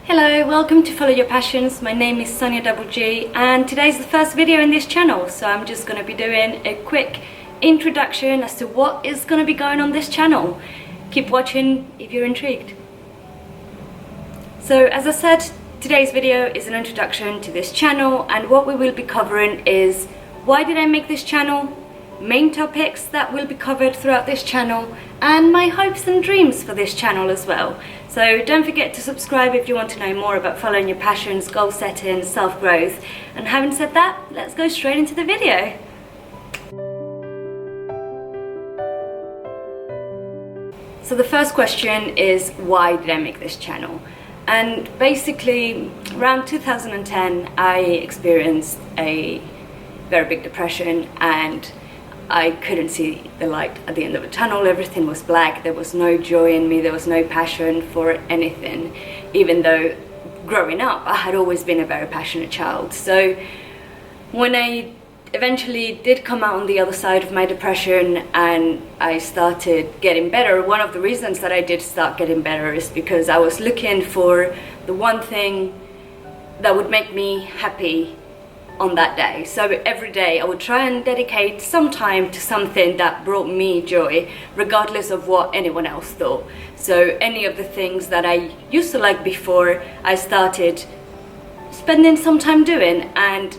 Hello, welcome to Follow Your Passions. My name is Sonia Double G and today's the first video in this channel, so I'm just going to be doing a quick introduction as to what is going to be going on this channel. Keep watching if you're intrigued. So as I said, today's video is an introduction to this channel, and what we will be covering is why did I make this channel, main topics that will be covered throughout this channel, and my hopes and dreams for this channel as well. So don't forget to subscribe if you want to know more about following your passions, goal setting, self-growth. And having said that, let's go straight into the video. So the first question is, why did I make this channel? And basically around 2010 I experienced a very big depression and I couldn't see the light at the end of the tunnel. Everything was black, there was no joy in me, there was no passion for anything, even though growing up I had always been a very passionate child. So when I eventually did come out on the other side of my depression and I started getting better, one of the reasons that I did start getting better is because I was looking for the one thing that would make me happy on that day. So every day I would try and dedicate some time to something that brought me joy, regardless of what anyone else thought. So any of the things that I used to like before, I started spending some time doing, and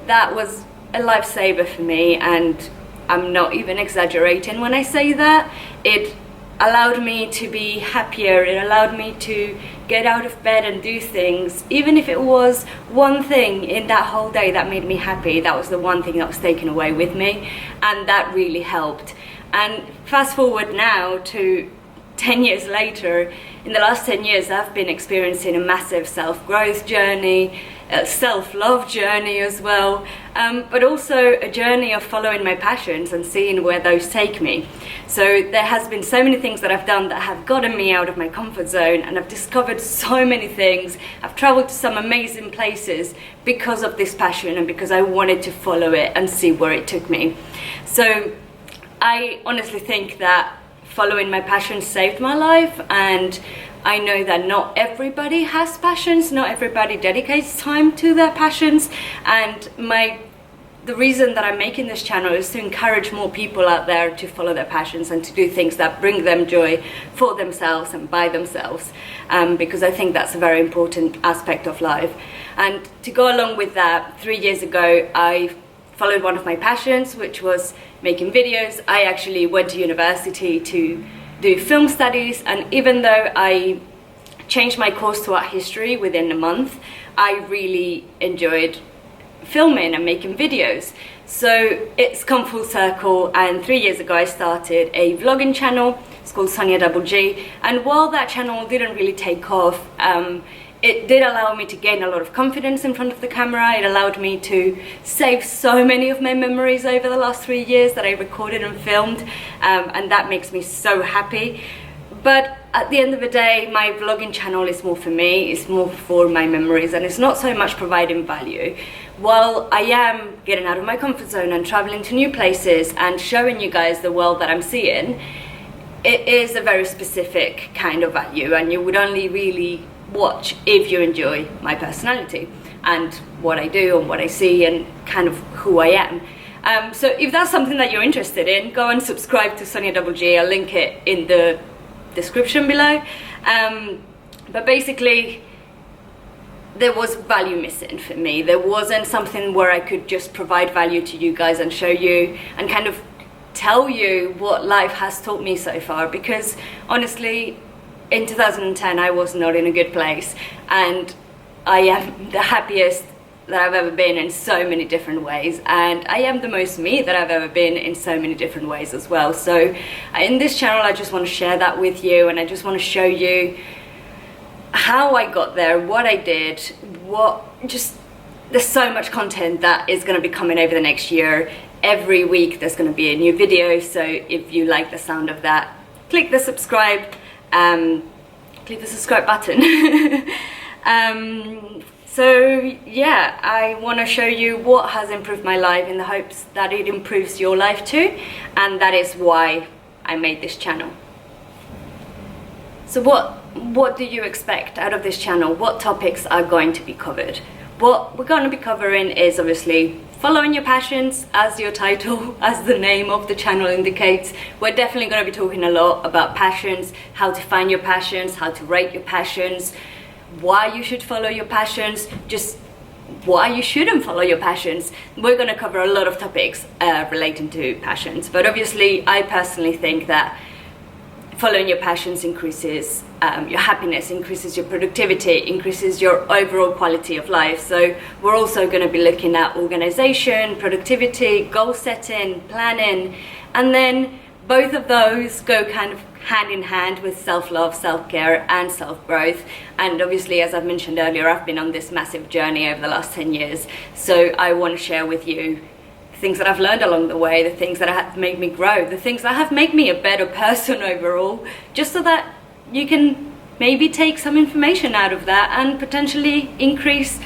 that was a lifesaver for me, and I'm not even exaggerating when I say that. It allowed me to be happier, it allowed me to get out of bed and do things, even if it was one thing in that whole day that made me happy. That was the one thing that was taken away with me, and that really helped. And fast forward now to 10 years later, in the last 10 years I've been experiencing a massive self-growth journey, a self-love journey as well, but also a journey of following my passions and seeing where those take me. So there has been so many things that I've done that have gotten me out of my comfort zone, and I've discovered so many things. I've traveled to some amazing places because of this passion and because I wanted to follow it and see where it took me. So I honestly think that following my passion saved my life, and I know that not everybody has passions, not everybody dedicates time to their passions, and the reason that I'm making this channel is to encourage more people out there to follow their passions and to do things that bring them joy for themselves and by themselves, because I think that's a very important aspect of life. And to go along with that, 3 years ago I followed one of my passions, which was making videos. I actually went to university to do film studies, and even though I changed my course to art history within a month, I really enjoyed filming and making videos. So it's come full circle, and 3 years ago I started a vlogging channel. It's called Sonia Double G, and while that channel didn't really take off, it did allow me to gain a lot of confidence in front of the camera. It allowed me to save so many of my memories over the last 3 years that I recorded and filmed, and that makes me so happy. But at the end of the day, my vlogging channel is more for me, it's more for my memories, and it's not so much providing value. While I am getting out of my comfort zone and traveling to new places and showing you guys the world that I'm seeing, it is a very specific kind of value, and you would only really watch if you enjoy my personality and what I do and what I see and kind of who I am. So if that's something that you're interested in, go and subscribe to Sonia Double G. I'll link it in the description below. But basically there was value missing for me. There wasn't something where I could just provide value to you guys and show you and kind of tell you what life has taught me so far, because honestly in 2010 I was not in a good place, and I am the happiest that I've ever been in so many different ways, and I am the most me that I've ever been in so many different ways as well. So in this channel I just want to share that with you, and I just want to show you how I got there, what I did, there's so much content that is going to be coming over the next year. Every week there's going to be a new video, so if you like the sound of that, click the subscribe button. So yeah, I want to show you what has improved my life in the hopes that it improves your life too, and that is why I made this channel. So what what do you expect out of this channel? What topics are going to be covered? What we're going to be covering is obviously following your passions, as your title, as the name of the channel indicates. We're definitely going to be talking a lot about passions, how to find your passions, how to rate your passions, why you should follow your passions, just why you shouldn't follow your passions. We're going to cover a lot of topics relating to passions, but obviously I personally think that following your passions increases your happiness, increases your productivity, increases your overall quality of life. So we're also going to be looking at organization, productivity, goal setting, planning, and then both of those go kind of hand in hand with self-love, self-care and self-growth. And obviously, as I've mentioned earlier, I've been on this massive journey over the last 10 years. So I want to share with you things that I've learned along the way, the things that have made me grow, the things that have made me a better person overall, just so that you can maybe take some information out of that and potentially increase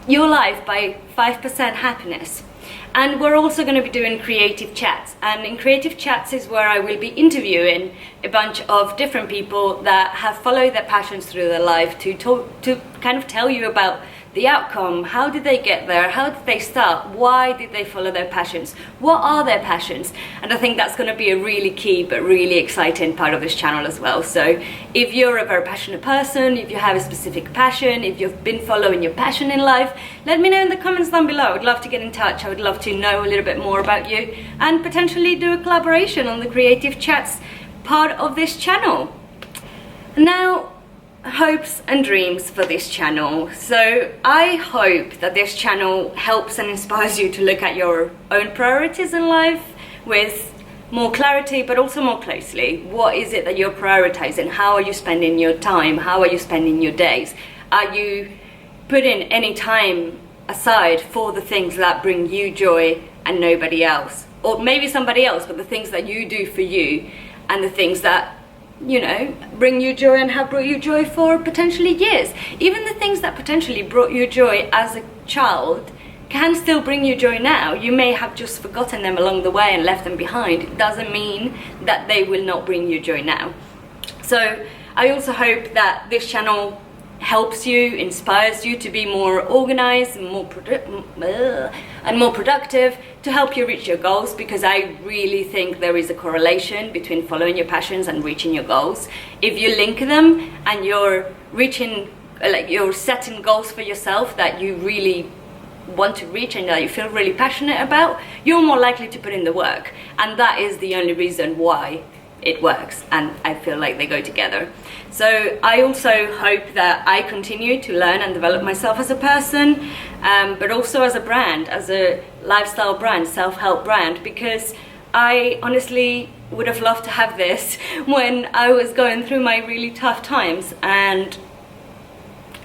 your life by 5% happiness. And we're also going to be doing creative chats, and in creative chats is where I will be interviewing a bunch of different people that have followed their passions through their life to kind of tell you about the outcome. How did they get there? How did they start? Why did they follow their passions? What are their passions? And I think that's going to be a really key but really exciting part of this channel as well. So if you're a very passionate person, if you have a specific passion, if you've been following your passion in life, let me know in the comments down below. I would love to get in touch. I would love to know a little bit more about you and potentially do a collaboration on the creative chats part of this channel. Now, hopes and dreams for this channel. So I hope that this channel helps and inspires you to look at your own priorities in life with more clarity, but also more closely. What is it that you're prioritizing? How are you spending your time? How are you spending your days? Are you putting any time aside for the things that bring you joy and nobody else? Or maybe somebody else, but the things that you do for you and the things that, you know, bring you joy and have brought you joy for potentially years. Even the things that potentially brought you joy as a child can still bring you joy now. You may have just forgotten them along the way and left them behind. It doesn't mean that they will not bring you joy now. So I also hope that this channel helps you, inspires you to be more organized and more productive, to help you reach your goals, because I really think there is a correlation between following your passions and reaching your goals. If you link them and you're reaching, like you're setting goals for yourself that you really want to reach and that you feel really passionate about, you're more likely to put in the work. And that is the only reason why it works, and I feel like they go together. So I also hope that I continue to learn and develop myself as a person, but also as a brand, as a lifestyle brand, self-help brand, because I honestly would have loved to have this when I was going through my really tough times. And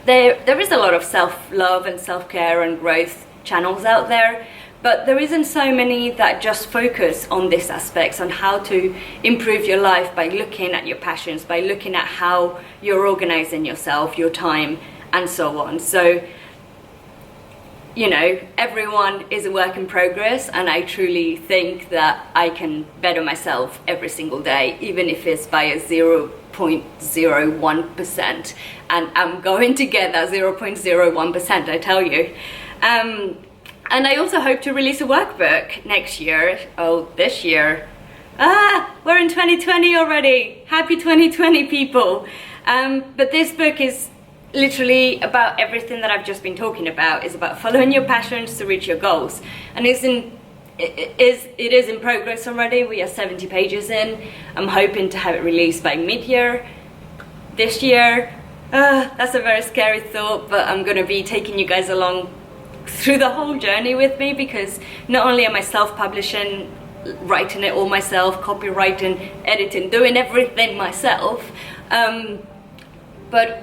there is a lot of self-love and self-care and growth channels out there, but there isn't so many that just focus on these aspects, on how to improve your life by looking at your passions, by looking at how you're organizing yourself, your time, and so on. So, you know, everyone is a work in progress, and I truly think that I can better myself every single day, even if it's by a 0.01%, and I'm going to get that 0.01%, I tell you. And I also hope to release a workbook next year. Oh, this year. We're in 2020 already. Happy 2020, people. But this book is literally about everything that I've just been talking about. It's about following your passions to reach your goals. And it is in progress already. We are 70 pages in. I'm hoping to have it released by mid-year this year. That's a very scary thought, but I'm going to be taking you guys along through the whole journey with me, because not only am I self-publishing, writing it all myself, copywriting, editing, doing everything myself, but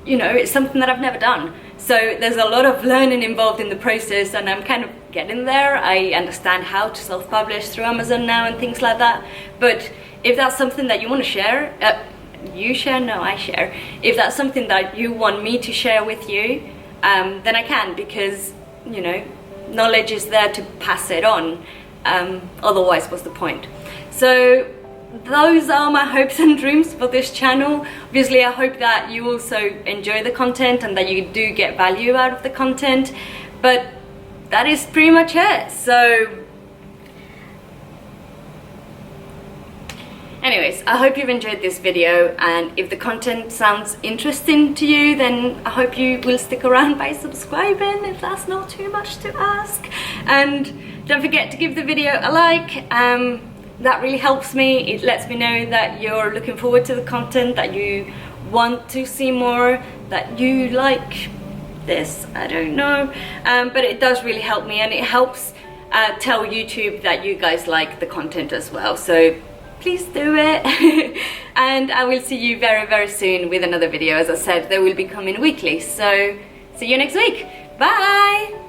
you know, it's something that I've never done. So there's a lot of learning involved in the process, and I'm kind of getting there. I understand how to self-publish through Amazon now and things like that. But if that's something that you want to share, you share? No, I share. If that's something that you want me to share with you, then I can, because, you know, knowledge is there to pass it on. Otherwise, what's the point? So those are my hopes and dreams for this channel. Obviously, I hope that you also enjoy the content and that you do get value out of the content, but that is pretty much it. So anyways, I hope you've enjoyed this video, and if the content sounds interesting to you, then I hope you will stick around by subscribing, if that's not too much to ask. And don't forget to give the video a like. That really helps me. It lets me know that you're looking forward to the content, that you want to see more, that you like this, I don't know, but it does really help me, and it helps tell YouTube that you guys like the content as well. So please do it. And I will see you very, very soon with another video. As I said, they will be coming weekly, so see you next week. Bye.